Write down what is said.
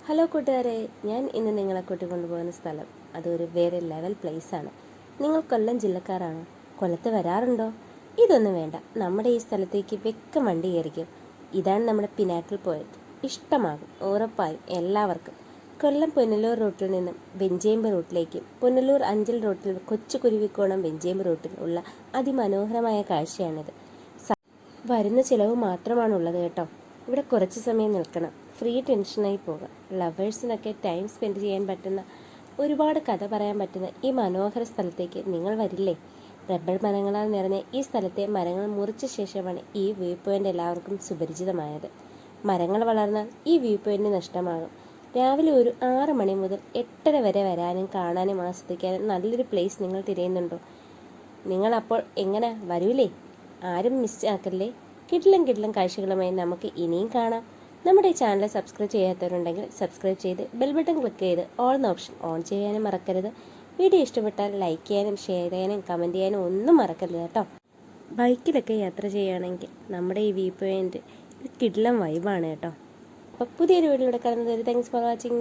Hello കൂട്ടുകാരെ, ഞാൻ ഇന്ന് നിങ്ങളെ കൂട്ടിക്കൊണ്ടുപോകുന്ന സ്ഥലം അതൊരു വേറെ ലെവൽ പ്ലേസാണ്. നിങ്ങൾ കൊല്ലം ജില്ലക്കാരാണോ? കൊല്ലത്ത് വരാറുണ്ടോ? ഇതൊന്നും വേണ്ട, നമ്മുടെ ഈ സ്ഥലത്തേക്ക് വെക്കം വണ്ടി കയറിക്കും. ഇതാണ് നമ്മുടെ പിനാക്കിൾ പോയിന്റ്. ഇഷ്ടമാകും ഉറപ്പായും എല്ലാവർക്കും. കൊല്ലം പുനലൂർ റൂട്ടിൽ നിന്നും വെഞ്ചേമ്പ് റൂട്ടിലേക്കും പുനലൂർ അഞ്ചൽ റൂട്ടിൽ കൊച്ചു കുരുവിക്കോണം വെഞ്ചേമ്പ് റൂട്ടിൽ ഉള്ള അതിമനോഹരമായ കാഴ്ചയാണിത്. വരുന്ന ചിലവ് മാത്രമാണുള്ളത് കേട്ടോ. ഇവിടെ കുറച്ച് സമയം നിൽക്കണം, ഫ്രീ ടെൻഷനായി പോകാം. ലവേഴ്സിനൊക്കെ ടൈം സ്പെൻഡ് ചെയ്യാൻ പറ്റുന്ന, ഒരുപാട് കഥ പറയാൻ പറ്റുന്ന ഈ മനോഹര സ്ഥലത്തേക്ക് നിങ്ങൾ വരില്ലേ? റബ്ബർ മരങ്ങളാൽ നിറഞ്ഞ ഈ സ്ഥലത്തെ മരങ്ങൾ മുറിച്ച ശേഷമാണ് ഈ വ്യൂ പോയിന്റ് എല്ലാവർക്കും സുപരിചിതമായത്. മരങ്ങൾ വളർന്നാൽ ഈ വ്യൂ പോയിന്റ് നഷ്ടമാകും. രാവിലെ ഒരു 6 മണി മുതൽ 8:30 വരെ വരാനും കാണാനും ആസ്വദിക്കാനും നല്ലൊരു പ്ലേസ് നിങ്ങൾ തിരയുന്നുണ്ടോ? നിങ്ങൾ അപ്പോൾ എങ്ങനെ വരൂലേ? ആരും മിസ് ആക്കല്ലേ. കിടിലം കാഴ്ചകളുമായി നമുക്ക് ഇനിയും കാണാം. നമ്മുടെ ഈ ചാനൽ സബ്സ്ക്രൈബ് ചെയ്യാത്തവരുണ്ടെങ്കിൽ സബ്സ്ക്രൈബ് ചെയ്ത് ബെൽ ബട്ടൺ ക്ലിക്ക് ചെയ്ത് ഓൾ എന്ന ഓപ്ഷൻ ഓൺ ചെയ്യാനും മറക്കരുത്. വീഡിയോ ഇഷ്ടപ്പെട്ടാൽ ലൈക്ക് ചെയ്യാനും ഷെയർ ചെയ്യാനും കമൻറ്റ് ചെയ്യാനും ഒന്നും മറക്കരുത് കേട്ടോ. ബൈക്കിലൊക്കെ യാത്ര ചെയ്യുകയാണെങ്കിൽ നമ്മുടെ ഈ വ്യൂ പോയിന്റ് ഒരു കിടിലം വൈബാണ് കേട്ടോ. അപ്പോൾ പുതിയൊരു വീഡിയോയുടെ കടന്നു തരും. Thanks for watching.